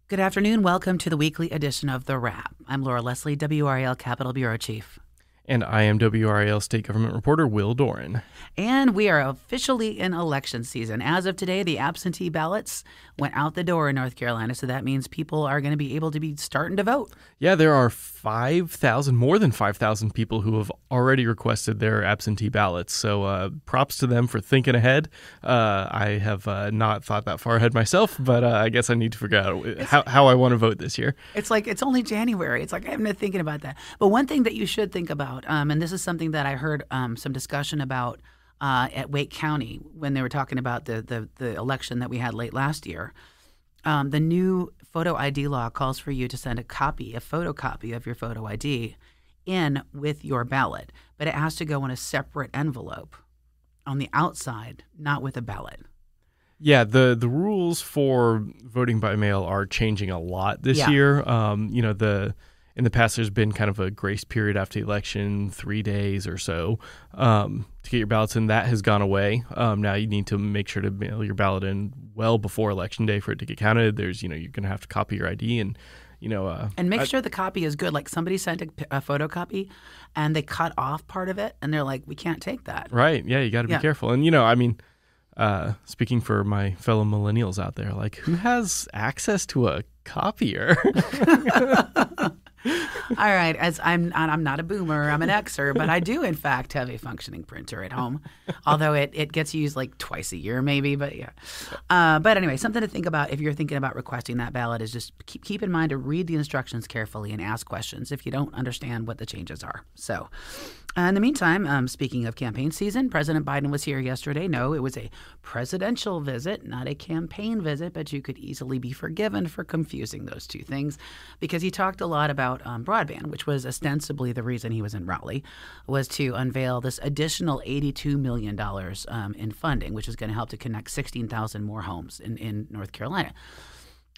Good afternoon. Welcome to the weekly edition of The Wrap. I'm Laura Leslie, WRAL Capitol Bureau Chief. And I am WRAL State Government Reporter Will Doran. And we are officially in election season. As of today, the absentee ballots went out the door in North Carolina, so that means people are going to be able to be starting to vote. Yeah, there are more than 5,000 people who have already requested their absentee ballots. So props to them for thinking ahead. I have not thought that far ahead myself, but I guess I need to figure out how I want to vote this year. It's like it's only January. It's like I haven't been thinking about that. But one thing that you should think about, and this is something that I heard some discussion about at Wake County when they were talking about the election that we had late last year. The new photo ID law calls for you to send a photocopy of your photo ID in with your ballot, but it has to go in a separate envelope on the outside, not with a ballot. Yeah, the rules for voting by mail are changing a lot this year. In the past, there's been kind of a grace period after the election, 3 days or so, to get your ballots in. That has gone away. Now you need to make sure to mail your ballot in well before Election Day for it to get counted. You're going to have to copy your ID and make sure the copy is good. Like somebody sent a photocopy and they cut off part of it and they're like, we can't take that. Right. Yeah, you got to be careful. And, speaking for my fellow millennials out there, like who has access to a copier? All right, as I'm not a boomer, I'm an Xer, but I do in fact have a functioning printer at home, although it gets used like twice a year maybe, but yeah. But anyway, something to think about if you're thinking about requesting that ballot is just keep in mind to read the instructions carefully and ask questions if you don't understand what the changes are. So in the meantime, speaking of campaign season, President Biden was here yesterday. No, it was a presidential visit, not a campaign visit, but you could easily be forgiven for confusing those two things because he talked a lot about broadband, which was ostensibly the reason he was in Raleigh, was to unveil this additional $82 million in funding, which is going to help to connect 16,000 more homes in North Carolina.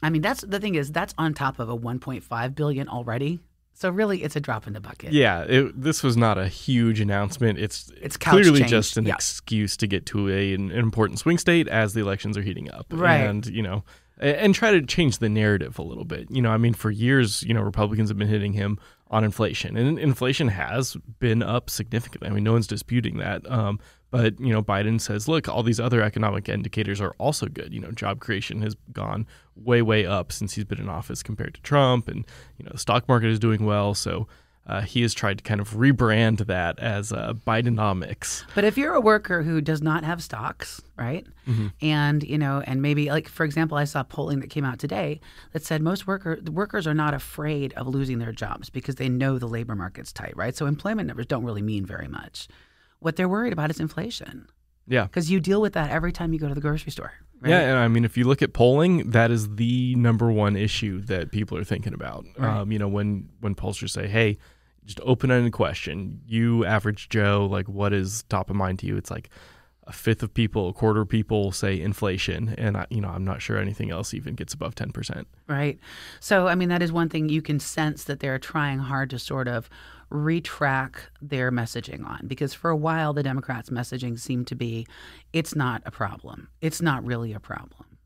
I mean, that's the thing is that's on top of a $1.5 billion already. So really, it's a drop in the bucket. Yeah, this was not a huge announcement. It's clearly just an excuse to get to an important swing state as the elections are heating up. Right. And try to change the narrative a little bit. For years, Republicans have been hitting him on inflation. And inflation has been up significantly. No one's disputing that. But Biden says, look, all these other economic indicators are also good. Job creation has gone way, way up since he's been in office compared to Trump. And, the stock market is doing well. So he has tried to kind of rebrand that as Bidenomics. But if you're a worker who does not have stocks, right, and maybe like for example, I saw polling that came out today that said most workers are not afraid of losing their jobs because they know the labor market's tight, right? So employment numbers don't really mean very much. What they're worried about is inflation. Yeah, because you deal with that every time you go to the grocery store. Right? Yeah, and if you look at polling, that is the number one issue that people are thinking about. Right. When pollsters say, "Hey, just open-ended question. You, average Joe, like what is top of mind to you?" It's like a quarter of people say inflation, and I'm not sure anything else even gets above 10%. Right. So that is one thing you can sense that they're trying hard to sort of retrack their messaging on, because for a while the Democrats' messaging seemed to be, it's not a problem. It's not really a problem.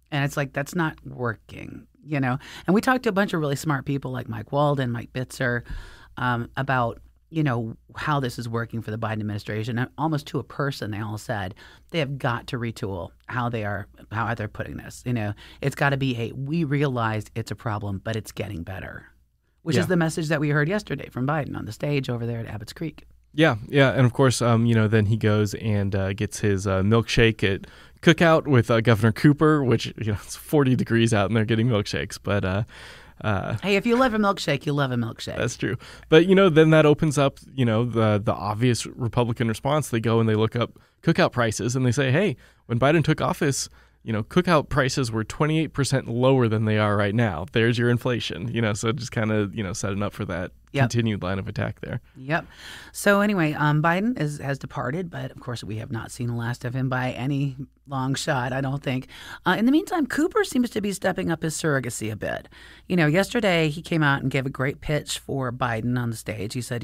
And it's like, that's not working, And we talked to a bunch of really smart people like Mike Walden, Mike Bitzer, about, how this is working for the Biden administration. And almost to a person, they all said they have got to retool how they're putting this. It's got to be we realized it's a problem, but it's getting better, which is the message that we heard yesterday from Biden on the stage over there at Abbott's Creek. Yeah. And of course, then he goes and gets his milkshake at Cookout with Governor Cooper, which, it's 40 degrees out and they're getting milkshakes. But hey, if you love a milkshake, you love a milkshake. That's true. But, then that opens up, the obvious Republican response. They go and they look up cookout prices and they say, hey, when Biden took office, cookout prices were 28% lower than they are right now. There's your inflation, so just kind of, setting up for that continued line of attack there. Yep. So anyway, Biden has departed, but of course we have not seen the last of him by any long shot, I don't think. In the meantime, Cooper seems to be stepping up his surrogacy a bit. Yesterday he came out and gave a great pitch for Biden on the stage. He said,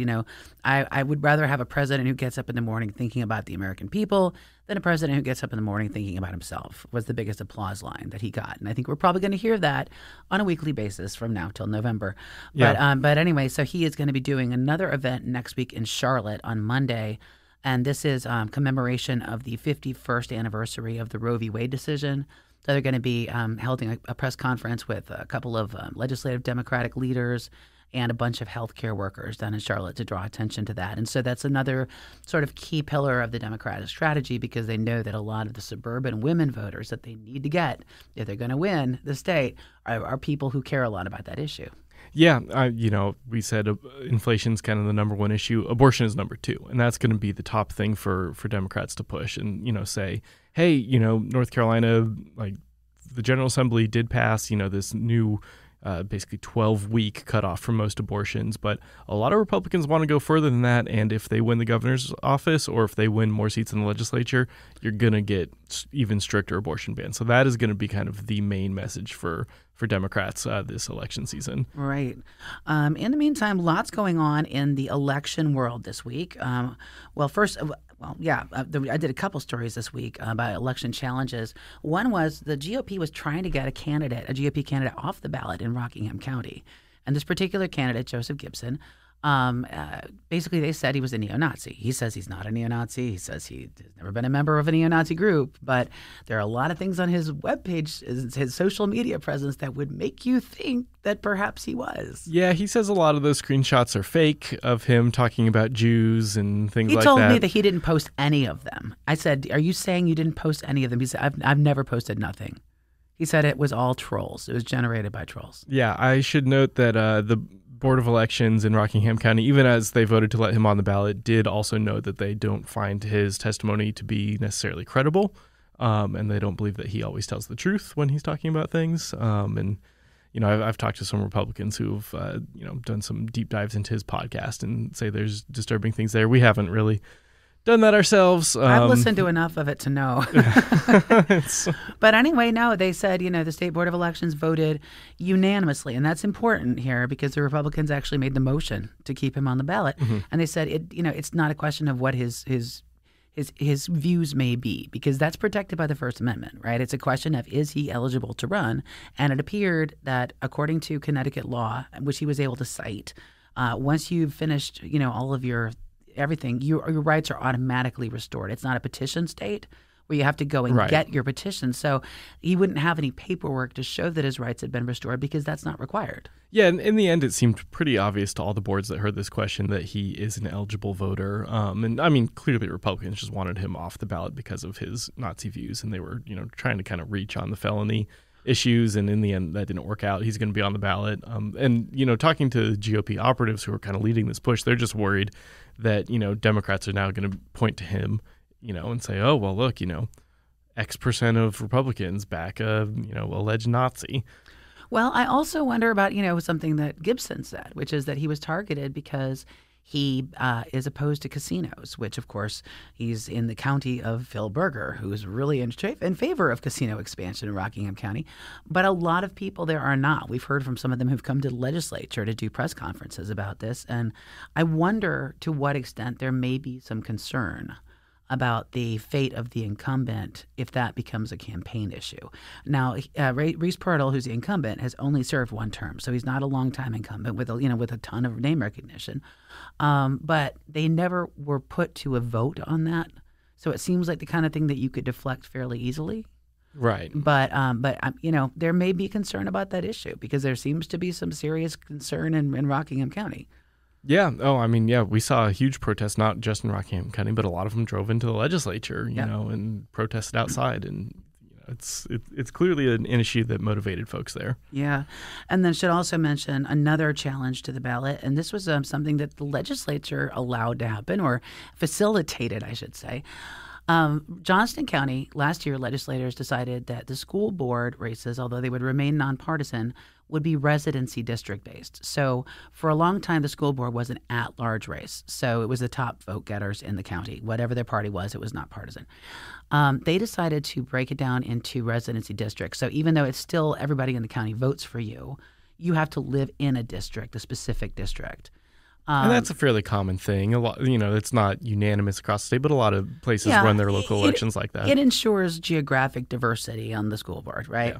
I would rather have a president who gets up in the morning thinking about the American people than a president who gets up in the morning thinking about himself, was the biggest applause line that he got. And I think we're probably going to hear that on a weekly basis from now till November. Yeah. But anyway, so he is going to be doing another event next week in Charlotte on Monday. And this is commemoration of the 51st anniversary of the Roe v. Wade decision. So they're going to be holding a press conference with a couple of legislative Democratic leaders and a bunch of healthcare workers down in Charlotte to draw attention to that. And so that's another sort of key pillar of the Democratic strategy, because they know that a lot of the suburban women voters that they need to get if they're going to win the state are people who care a lot about that issue. Yeah, we said inflation's kind of the number one issue. Abortion is number two, and that's going to be the top thing for Democrats to push and, say, hey, North Carolina, like the General Assembly did pass, this new basically 12-week cutoff for most abortions. But a lot of Republicans want to go further than that. And if they win the governor's office or if they win more seats in the legislature, you're going to get even stricter abortion bans. So that is going to be kind of the main message for Democrats this election season. Right. In the meantime, lots going on in the election world this week. I did a couple stories this week about election challenges. One was the GOP was trying to get a GOP candidate off the ballot in Rockingham County. And this particular candidate, Joseph Gibson, basically they said he was a neo-Nazi. He says he's not a neo-Nazi. He says he's never been a member of a neo-Nazi group. But there are a lot of things on his webpage, his social media presence, that would make you think that perhaps he was. Yeah, he says a lot of those screenshots are fake of him talking about Jews and things like that. He told me that he didn't post any of them. I said, are you saying you didn't post any of them? He said, I've never posted nothing. He said it was all trolls. It was generated by trolls. Yeah, I should note that the Board of Elections in Rockingham County, even as they voted to let him on the ballot, did also note that they don't find his testimony to be necessarily credible, and they don't believe that he always tells the truth when he's talking about things. I've talked to some Republicans who've done some deep dives into his podcast and say there's disturbing things there. We haven't really done that ourselves. I've listened to enough of it to know. But anyway, no, they said, the State Board of Elections voted unanimously. And that's important here because the Republicans actually made the motion to keep him on the ballot. Mm-hmm. And they said, it's not a question of what his views may be, because that's protected by the First Amendment, right? It's a question of, is he eligible to run? And it appeared that according to Connecticut law, which he was able to cite, once you've finished, all of your everything, your rights are automatically restored. It's not a petition state where you have to go and get your petition. So he wouldn't have any paperwork to show that his rights had been restored because that's not required. Yeah, and in the end, it seemed pretty obvious to all the boards that heard this question that he is an eligible voter. And I mean, clearly Republicans just wanted him off the ballot because of his Nazi views, and they were, trying to kind of reach on the felony issues, and in the end that didn't work out. He's going to be on the ballot. Talking to GOP operatives who are kind of leading this push, they're just worried that, Democrats are now going to point to him, and say, oh, well, look, X% of Republicans back a, alleged Nazi. Well, I also wonder about, something that Gibson said, which is that he was targeted because he is opposed to casinos, which, of course, he's in the county of Phil Berger, who is really in favor of casino expansion in Rockingham County. But a lot of people there are not. We've heard from some of them who've come to the legislature to do press conferences about this. And I wonder to what extent there may be some concern about the fate of the incumbent if that becomes a campaign issue. Now, Reese Pirtle, who's the incumbent, has only served one term, so he's not a long-time incumbent with a ton of name recognition. But they never were put to a vote on that, so it seems like the kind of thing that you could deflect fairly easily. Right. But there may be concern about that issue because there seems to be some serious concern in Rockingham County. Yeah. Oh, I mean, we saw a huge protest, not just in Rockingham County, but a lot of them drove into the legislature, and protested outside. And it's clearly an issue that motivated folks there. Yeah. And then should also mention another challenge to the ballot. And this was something that the legislature allowed to happen, or facilitated, I should say. Johnston County, last year, legislators decided that the school board races, although they would remain nonpartisan, would be residency district based. So for a long time, the school board was an at-large race. So it was the top vote getters in the county. Whatever their party was, it was not partisan. They decided to break it down into residency districts. So even though it's still everybody in the county votes for you, you have to live in a district, a specific district. And that's a fairly common thing. A lot, it's not unanimous across the state, but a lot of places run their local elections like that. It ensures geographic diversity on the school board, right?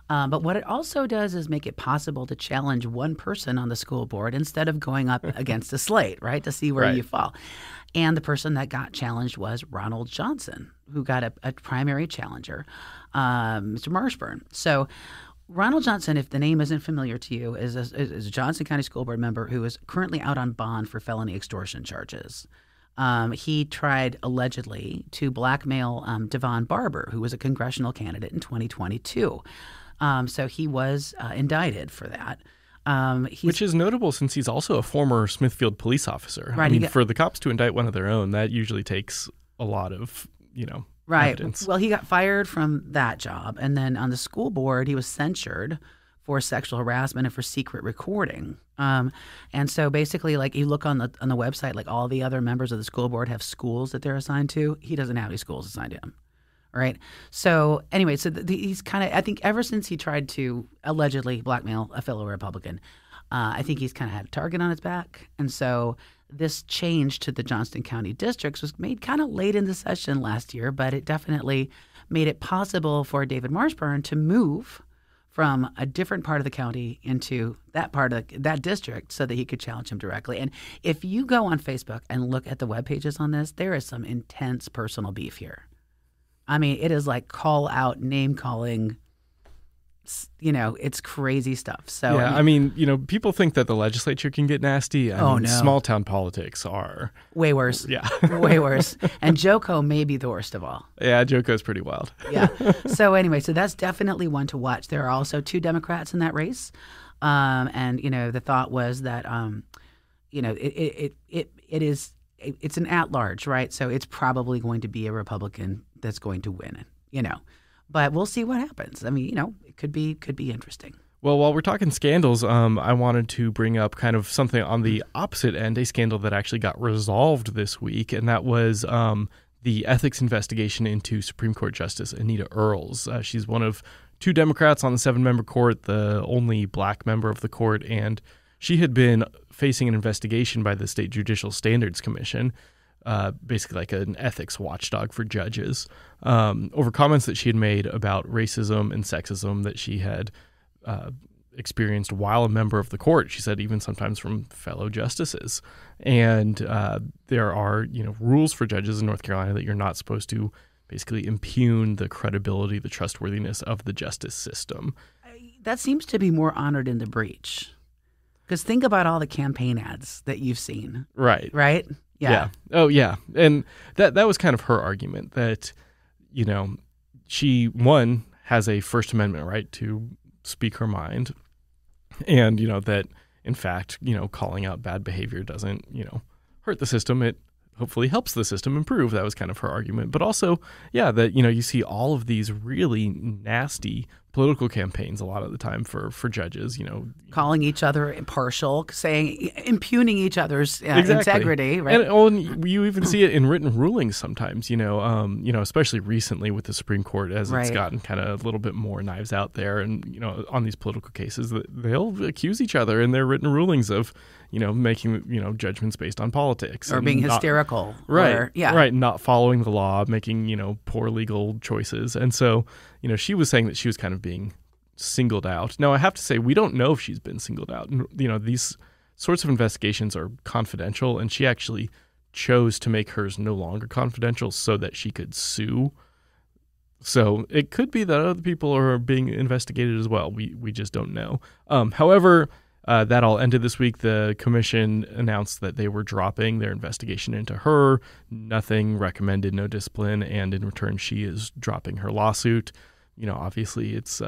Yeah. But what it also does is make it possible to challenge one person on the school board instead of going up against a slate, right, to see where you fall. And the person that got challenged was Ronald Johnson, who got a primary challenger, Mr. Marshburn. So Ronald Johnson, if the name isn't familiar to you, is a Johnson County School Board member who is currently out on bond for felony extortion charges. He tried, allegedly, to blackmail Devon Barber, who was a congressional candidate in 2022. So he was indicted for that. Which is notable since he's also a former Smithfield police officer. Right, I mean, for the cops to indict one of their own, that usually takes a lot of, evidence. Well, he got fired from that job. And then on the school board, he was censured for sexual harassment and for secret recording. And so basically, like, you look on the website, like, all the other members of the school board have schools that they're assigned to. He doesn't have any schools assigned to him. Right. So anyway, so he's kind of, I think ever since he tried to allegedly blackmail a fellow Republican, I think he's kind of had a target on his back. And so this change to the Johnston County districts was made kind of late in the session last year, but it definitely made it possible for David Marshburn to move from a different part of the county into that part of that district so that he could challenge him directly. And if you go on Facebook and look at the web pages on this, there is some intense personal beef here. I mean, it is like call out, name calling. It's crazy stuff. So yeah, I mean, people think that the legislature can get nasty. I mean, small town politics are way worse. Yeah, way worse. And Joko may be the worst of all. Yeah, Joko's pretty wild. Yeah. So anyway, so that's definitely one to watch. There are also 2 Democrats in that race, and the thought was that it's an at-large, right? So it's probably going to be a Republican that's going to win it, But we'll see what happens. I mean, it could be interesting. Well, while we're talking scandals, I wanted to bring up kind of something on the opposite end, a scandal that actually got resolved this week, and that was the ethics investigation into Supreme Court Justice Anita Earls. She's one of 2 Democrats on the 7-member court, the only black member of the court, and she had been facing an investigation by the State Judicial Standards Commission, basically like an ethics watchdog for judges, over comments that she had made about racism and sexism that she had experienced while a member of the court. She said even sometimes from fellow justices. And there are rules for judges in North Carolina that you're not supposed to basically impugn the credibility, the trustworthiness of the justice system. That seems to be more honored in the breach. Because think about all the campaign ads that you've seen. Right. Right? Yeah. Oh, yeah. And that was kind of her argument that, she, one, has a First Amendment right to speak her mind. And, that, in fact, calling out bad behavior doesn't, hurt the system. It hopefully helps the system improve. That was kind of her argument. But also, yeah, that, you see all of these really nasty political campaigns a lot of the time for judges, calling each other impartial, impugning each other's exactly. integrity, right? And you even see it in written rulings sometimes, especially recently with the Supreme Court as it's gotten kind of a little bit more knives out there, and on these political cases, they'll accuse each other in their written rulings of making judgments based on politics or being hysterical, right? Right, not following the law, making poor legal choices, and so. She was saying that she was kind of being singled out. Now, I have to say, we don't know if she's been singled out. These sorts of investigations are confidential, and she actually chose to make hers no longer confidential so that she could sue. So it could be that other people are being investigated as well. We just don't know. However, that all ended this week. The commission announced that they were dropping their investigation into her. Nothing recommended, no discipline, and in return, she is dropping her lawsuit. Obviously, it's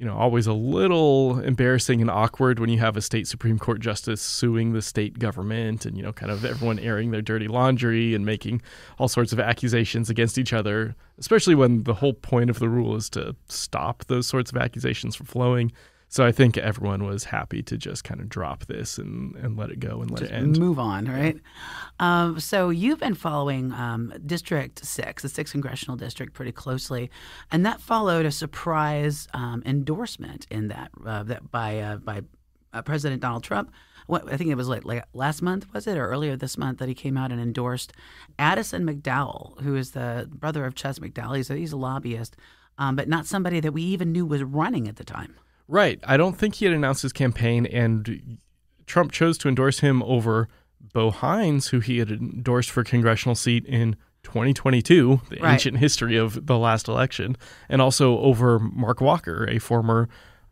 always a little embarrassing and awkward when you have a state Supreme Court justice suing the state government and, kind of everyone airing their dirty laundry and making all sorts of accusations against each other, especially when the whole point of the rule is to stop those sorts of accusations from flowing. So I think everyone was happy to just kind of drop this and let it go and let it end. Move on, right? So you've been following District 6, the 6th Congressional District, pretty closely, and that followed a surprise endorsement in that by President Donald Trump. I think it was like last month, was it, or earlier this month, that he came out and endorsed Addison McDowell, who is the brother of Ches McDowell. He's a lobbyist, but not somebody that we even knew was running at the time. Right. I don't think he had announced his campaign, and Trump chose to endorse him over Bo Hines, who he had endorsed for a congressional seat in 2022, the ancient history of the last election, and also over Mark Walker, a former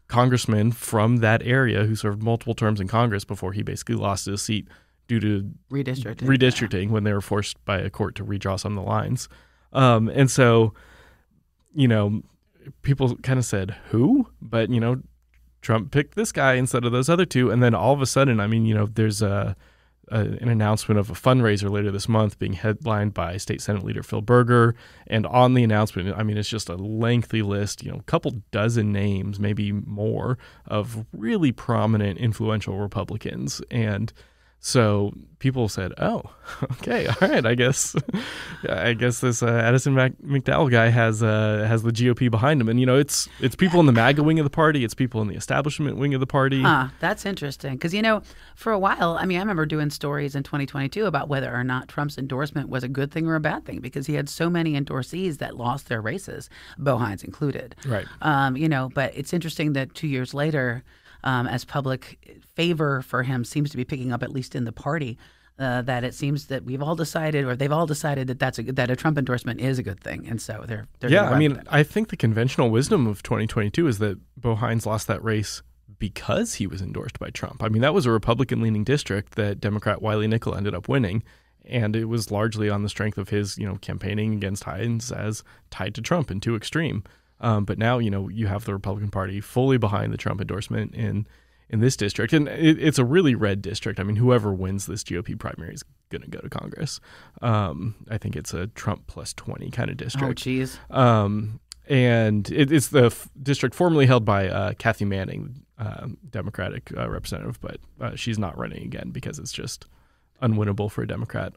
congressman from that area who served multiple terms in Congress before he basically lost his seat due to redistricting when they were forced by a court to redraw some of the lines. And so, people kind of said, who? But, Trump picked this guy instead of those other two. And then all of a sudden, there's an announcement of a fundraiser later this month being headlined by State Senate Leader Phil Berger. And on the announcement, it's just a lengthy list, a couple dozen names, maybe more, of really prominent, influential Republicans. And so people said, "Oh, okay, all right. I guess this Addison McDowell guy has the GOP behind him." And it's people in the MAGA wing of the party, it's people in the establishment wing of the party. That's interesting because for a while, I remember doing stories in 2022 about whether or not Trump's endorsement was a good thing or a bad thing because he had so many endorsees that lost their races, Bo Hines included. Right. But it's interesting that 2 years later, as public favor for him seems to be picking up, at least in the party, that it seems that they've all decided that a Trump endorsement is a good thing, and so they're I think the conventional wisdom of 2022 is that Bo Hines lost that race because he was endorsed by Trump. That was a Republican-leaning district that Democrat Wiley Nickel ended up winning, and it was largely on the strength of his campaigning against Hines as tied to Trump and too extreme. But now, you have the Republican Party fully behind the Trump endorsement in this district. And it's a really red district. Whoever wins this GOP primary is going to go to Congress. I think it's a Trump plus 20 kind of district. Oh, geez. And it's the district formerly held by Kathy Manning, Democratic representative, but she's not running again because it's just unwinnable for a Democrat.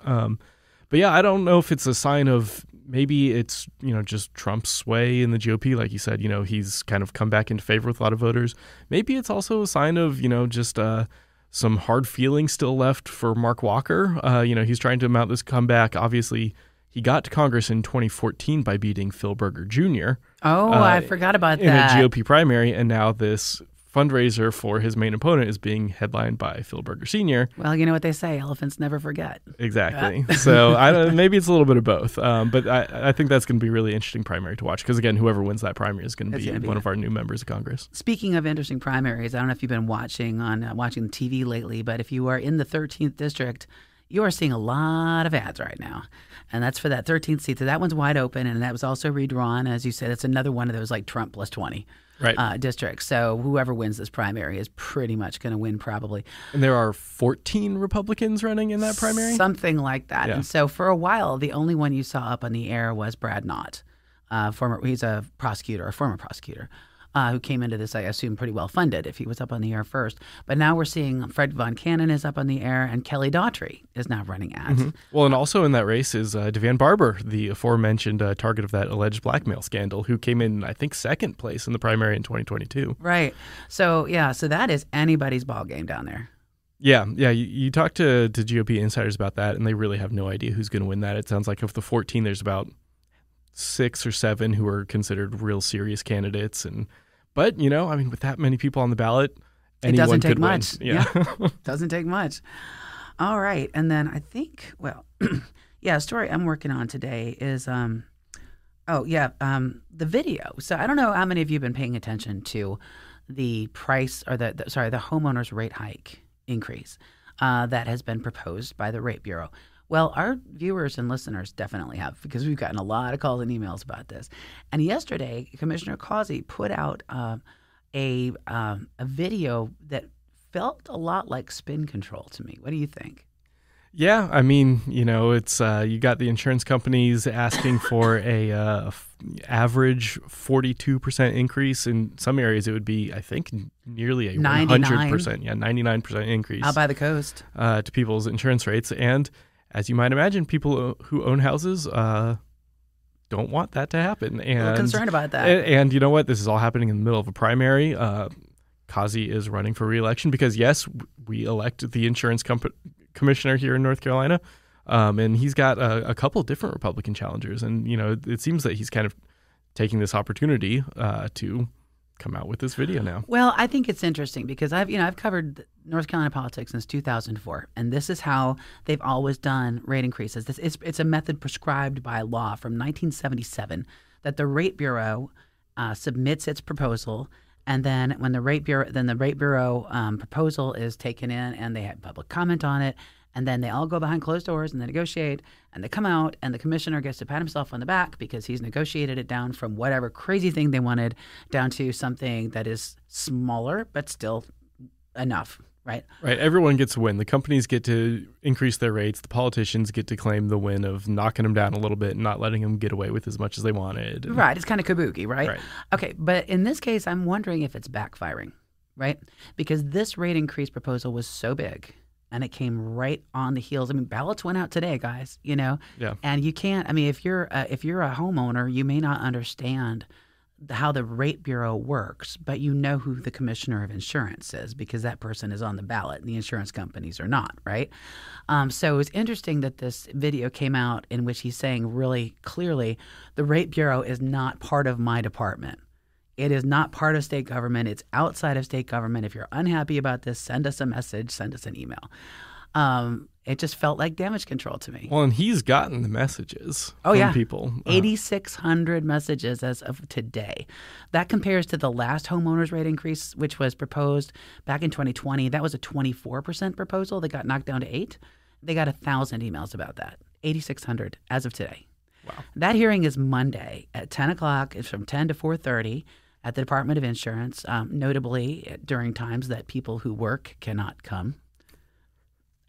But yeah, I don't know if it's a sign of maybe it's, just Trump's sway in the GOP. Like you said, he's kind of come back into favor with a lot of voters. Maybe it's also a sign of, just some hard feelings still left for Mark Walker. He's trying to mount this comeback. Obviously, he got to Congress in 2014 by beating Phil Berger Jr. Oh, I forgot about that. In a GOP primary, and now this fundraiser for his main opponent is being headlined by Phil Berger Sr. Well, you know what they say, elephants never forget. Exactly. So maybe it's a little bit of both. But I think that's going to be a really interesting primary to watch because, again, whoever wins that primary is going to be one of our new members of Congress. Speaking of interesting primaries, I don't know if you've been watching the TV lately, but if you are in the 13th district, you are seeing a lot of ads right now. And that's for that 13th seat. So that one's wide open, and that was also redrawn. As you said, it's another one of those like Trump plus 20. Right. Districts. So whoever wins this primary is pretty much going to win probably. And there are 14 Republicans running in that primary? Something like that. Yeah. And so for a while, the only one you saw up on the air was Brad Knott. He's a former prosecutor, who came into this, I assume, pretty well funded if he was up on the air first. But now we're seeing Fred Von Cannon is up on the air, and Kelly Daughtry is now running ads. Mm-hmm. Well, and also in that race is Devan Barber, the aforementioned target of that alleged blackmail scandal, who came in, I think, second place in the primary in 2022. Right. So, so that is anybody's ball game down there. Yeah. You talk to GOP insiders about that, and they really have no idea who's going to win that. It sounds like of the 14, there's about 6 or 7 who are considered real serious candidates, But, with that many people on the ballot, anyone could win. It doesn't take much. Yeah. Doesn't take much. All right. And then I think, a story I'm working on today is, the video. So I don't know how many of you have been paying attention to the price or the homeowners rate hike increase that has been proposed by the Rate Bureau. Well, our viewers and listeners definitely have, because we've gotten a lot of calls and emails about this. And yesterday, Commissioner Causey put out a video that felt a lot like spin control to me. What do you think? Yeah, I mean, it's you got the insurance companies asking for a average 42% increase. In some areas, it would be, I think, nearly a 100%, 99% increase out by the coast to people's insurance rates. And as you might imagine, people who own houses don't want that to happen. And a little concerned about that. And you know what? This is all happening in the middle of a primary. Kazi is running for re-election because, yes, we elect the insurance commissioner here in North Carolina, and he's got a couple different Republican challengers. And, it seems that he's kind of taking this opportunity to come out with this video now. Well, I think it's interesting because I've covered North Carolina politics since 2004, and this is how they've always done rate increases. It's a method prescribed by law from 1977 that the Rate Bureau submits its proposal. And then when the Rate Bureau proposal is taken in and they have public comment on it, and then they all go behind closed doors and they negotiate and they come out and the commissioner gets to pat himself on the back because he's negotiated it down from whatever crazy thing they wanted down to something that is smaller but still enough, right? Right. Everyone gets to win. The companies get to increase their rates. The politicians get to claim the win of knocking them down a little bit and not letting them get away with as much as they wanted. Right. It's kind of kabuki, right? Right. Okay. But in this case, I'm wondering if it's backfiring, right? Because this rate increase proposal was so big and it came right on the heels. I mean, ballots went out today, guys, Yeah. And you can't, I mean, if you're a homeowner, you may not understand how the Rate Bureau works, but you know who the commissioner of insurance is because that person is on the ballot and the insurance companies are not, right? So it's interesting that this video came out in which he's saying really clearly the Rate Bureau is not part of my department. It is not part of state government. It's outside of state government. If you're unhappy about this, send us a message, send us an email. It just felt like damage control to me. Well, and he's gotten the messages from people. 8,600 messages as of today. That compares to the last homeowners rate increase, which was proposed back in 2020. That was a 24% proposal that got knocked down to 8. They got 1,000 emails about that. 8,600 as of today. Wow. That hearing is Monday at 10 o'clock. It's from 10 to 4:30 at the Department of Insurance, notably during times that people who work cannot come.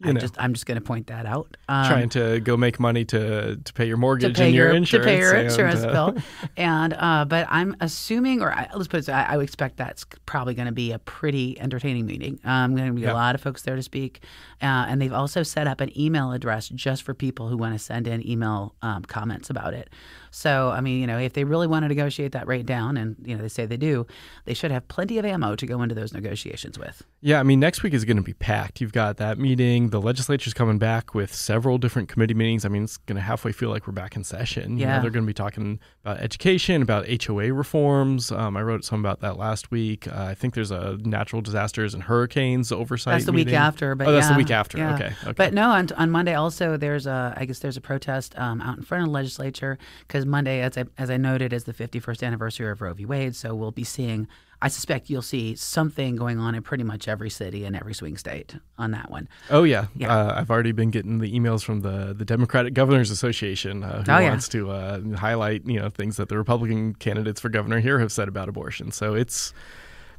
I'm just going to point that out. Trying to go make money to pay your mortgage and your insurance. To pay your insurance bill. But I'm assuming, let's put it, I would expect that's probably going to be a pretty entertaining meeting. Going to be a lot of folks there to speak. And they've also set up an email address just for people who want to send in email comments about it. So, I mean, if they really want to negotiate that rate down, and, they say they do, they should have plenty of ammo to go into those negotiations with. Yeah, I mean, next week is going to be packed. You've got that meeting. The legislature's coming back with several different committee meetings. I mean, it's going to halfway feel like we're back in session. Yeah. They're going to be talking about education, about HOA reforms. I wrote some about that last week. I think there's a natural disasters and hurricanes oversight That's the meeting. week after. But that's the week after. Yeah. Okay. But no, on Monday also there's a protest out in front of the legislature because Monday, as I noted, is the 51st anniversary of Roe v. Wade. So we'll be seeing, I suspect you'll see something going on in pretty much every city and every swing state on that one. Oh, yeah. I've already been getting the emails from the Democratic Governors Association who wants to highlight, things that the Republican candidates for governor here have said about abortion. So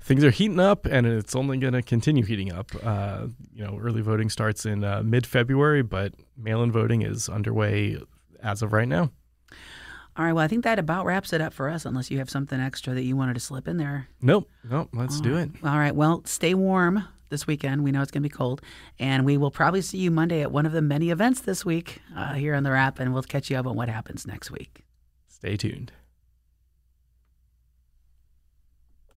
things are heating up, and it's only going to continue heating up. Early voting starts in mid-February, but mail-in voting is underway as of right now. All right, well, I think that about wraps it up for us, unless you have something extra that you wanted to slip in there. Nope, let's do it. All right, well, stay warm this weekend. We know it's going to be cold, and we will probably see you Monday at one of the many events this week here on The Wrap, and we'll catch you up on what happens next week. Stay tuned.